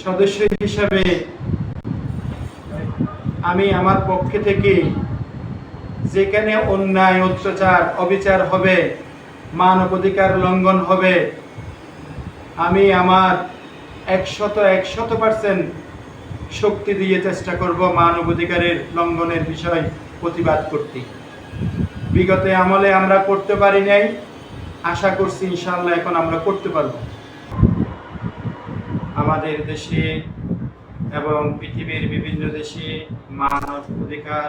সদস্য হিসাবে আমি আমার পক্ষ থেকে যেখানে অন্যায়, অত্যাচার, অবিচার হবে, মানবাধিকার লঙ্ঘন হবে, আমি আমার 100% শক্তি দিয়ে চেষ্টা করব মানবাধিকারের লঙ্ঘনের বিষয় প্রতিবাদ করতে। বিগত আমলে আমরা করতে পারি নাই, আশা করছি ইনশাআল্লাহ এখন আমরা করতে পারব। আমাদের দেশে এবং পৃথিবীর বিভিন্ন দেশে মানব অধিকার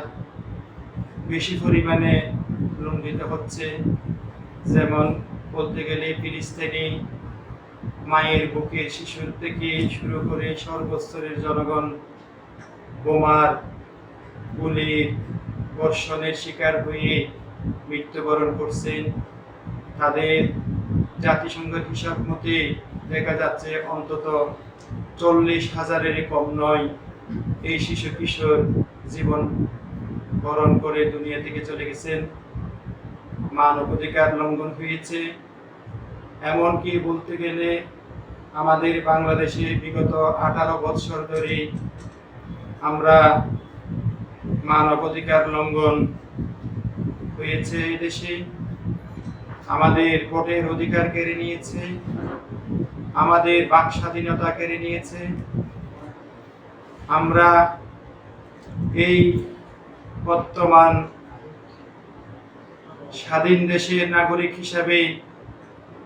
বেশি পরিমাণে লঙ্ঘিত হচ্ছে। যেমন বলতে গেলে ফিলিস্তিনি মায়ের বুকের শিশুর থেকে শুরু করে সর্বস্তরের জনগণ বোমার, গুলির, বর্ষণের শিকার হয়ে মৃত্যুবরণ করছেন। তাদের জাতিসংঘের হিসাব মতে দেখা যাচ্ছে অন্তত 40,000-এর কম নয় এই শিশু কিশোর জীবন বরণ করে দুনিয়া থেকে চলে গেছেন। মানবাধিকার লঙ্ঘন হয়েছে। এমনকি বলতে গেলে আমাদের বাংলাদেশে বিগত 18 বছর ধরে আমরা মানবাধিকার লঙ্ঘন হয়েছে। এই দেশে আমাদের ভোটের অধিকার কেড়ে নিয়েছে, আমাদের বাক স্বাধীনতা কেড়ে নিয়েছে। আমরা এই বর্তমান স্বাধীন দেশের নাগরিক হিসাবে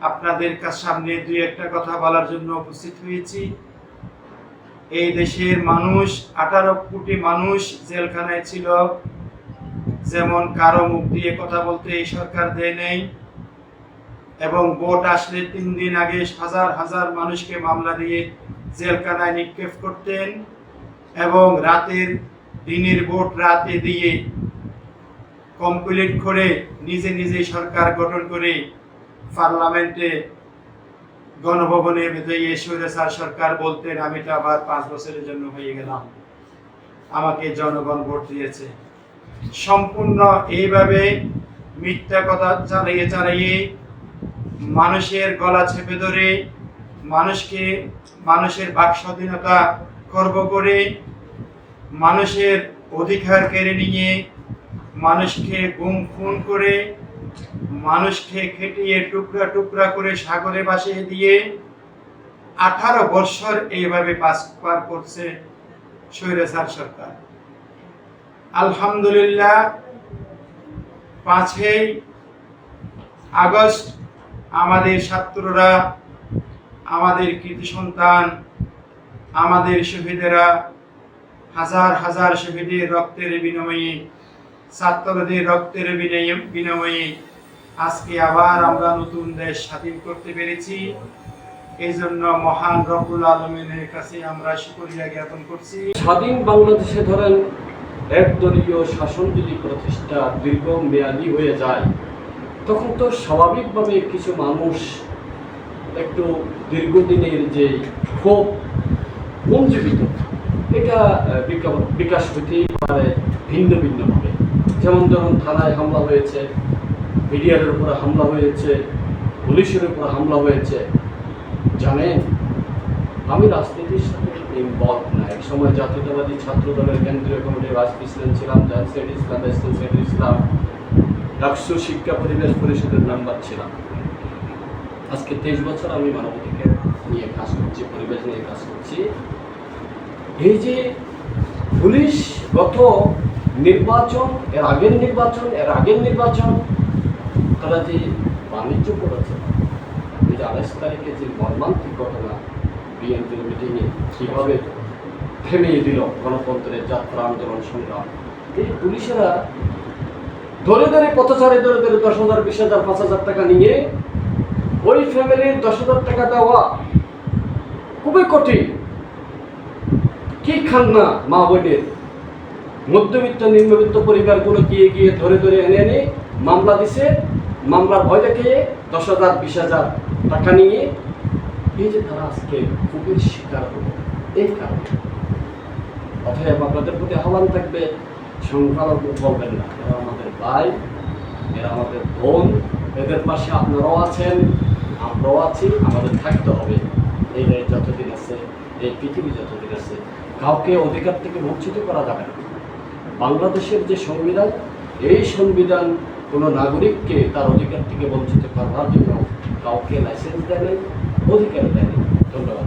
আপনাদের সামনে দুই একটা কথা বলার জন্য উপস্থিত হয়েছি। এই দেশের মানুষ, 18 কোটি মানুষ জেলখানায় ছিল। যেমন কারো মুখ দিয়ে কথা বলতে এই সরকার দেয় নেই, এবং ভোট আসলে 3 দিন আগে হাজার হাজার মানুষকে মামলা দিয়ে জেলখানায় নিক্ষেপ করতেন, এবং দিনের ভোট রাতে দিয়ে কমপ্লিট করে নিজে নিজে সরকার গঠন করে পার্লামেন্টে গণভবনে বেঁধে স্বৈরাচার সরকার বলতেন আমি তো আবার 5 বছরের জন্য হয়ে গেলাম, আমাকে জনগণ ভোট দিয়েছে। সম্পূর্ণ এইভাবে মিথ্যা কথা চালিয়ে মানুষের গলা চেপে ধরে মানুষের বাক স্বাধীনতা খর্ব করে, মানুষের অধিকার কেড়ে নিয়ে, মানুষকে গুম খুন করে, মানুষকে খেটিয়ে টুকরা টুকরা করে সাগরে ভাসিয়ে দিয়ে 18 বছর এইভাবে পার করছে স্বৈরাচার সরকার। আলহামদুলিল্লাহ 5ই আগস্ট আমাদের ছাত্ররা, আমাদের কৃতি সন্তান, আমাদের শহীদেরা, হাজার হাজার শহীদের রক্তের বিনিময়ে, ছাত্রদের রক্তের বিনিময়ে আজকে আবার আমরা নতুন দেশ স্বাধীন করতে পেরেছি। এই জন্য মহান রব্বুল আলামিনের কাছে আমরা শুকরিয়া জ্ঞাপন করছি। স্বাধীন বাংলাদেশে ধরেন একদলীয় শাসন যদি প্রতিষ্ঠা দীর্ঘমেয়াদী হয়ে যায়, তখন তো স্বাভাবিকভাবে কিছু মানুষ একটু দীর্ঘদিনের যে ক্ষোভ পুঞ্জীবিত, এটা বিকাশ হতেই পারে ভিন্ন ভিন্নভাবে। যেমন ধরুন থানায় হামলা হয়েছে, মিডিয়ার উপরে হামলা হয়েছে, পুলিশের উপরে হামলা হয়েছে। জানেন, আমি রাজনীতির সাথে ইনভলভ না। এক সময় জাতীয়তাবাদী ছাত্র দলের কেন্দ্রীয় কমিটির ভাইস প্রেসিডেন্ট ছিলাম, জানসেট ইসলাম, এসেন্সেট ইসলাম, ডাকসু শিক্ষা পরিবেশ পরিষদের মেম্বার ছিলাম। আজকে 23 বছর আমি মানবাধিকার নিয়ে কাজ করছি, পরিবেশ নিয়ে কাজ করছি। এই যে পুলিশ গত নির্বাচন, এর আগের নির্বাচন তারা যে বাণিজ্য করেছে, এই যে 28 তারিখে যে মর্মান্তিক ঘটনা, বিএনপির মিটিংয়ে কীভাবে থেমিয়ে দিল গণতন্ত্রের যাত্রা, আন্দোলন, সংগ্রাম, এই পুলিশেরা ধরে ধরে পথচারী ধরে 10,000, 20,000, 5,000 টাকা নিয়ে ওই ফ্যামিলির 10,000 টাকা দেওয়া খুবই কঠিন। কি খান না মা বোনের, মধ্যবিত্ত নিম্নবিত্ত পরিবারগুলো গিয়ে ধরে ধরে এনে মামলা দিছে। মামলার ভয় দেখিয়ে 10,000, 20,000 টাকা নিয়ে এই যে তারা আজকে খুবই শিকার হলো এই কারণে। অতএব আপনাদের প্রতি আহ্বান থাকবে, সংখ্যালঘু বলবেন না, এরা আমাদের ভাই, এরা আমাদের বোন, এদের পাশে আপনারাও আছেন, আমরাও আছি, আমাদের থাকতে হবে। এই যতদিন আছে এই পৃথিবী যতদিন আছে কাউকে অধিকার থেকে বঞ্চিত করা যাবে না। বাংলাদেশের যে সংবিধান, এই সংবিধান কোনো নাগরিককে তার অধিকার থেকে বঞ্চিত করার জন্য কাউকে লাইসেন্স দেয় নাই, অধিকার দেয় নাই। ধন্যবাদ।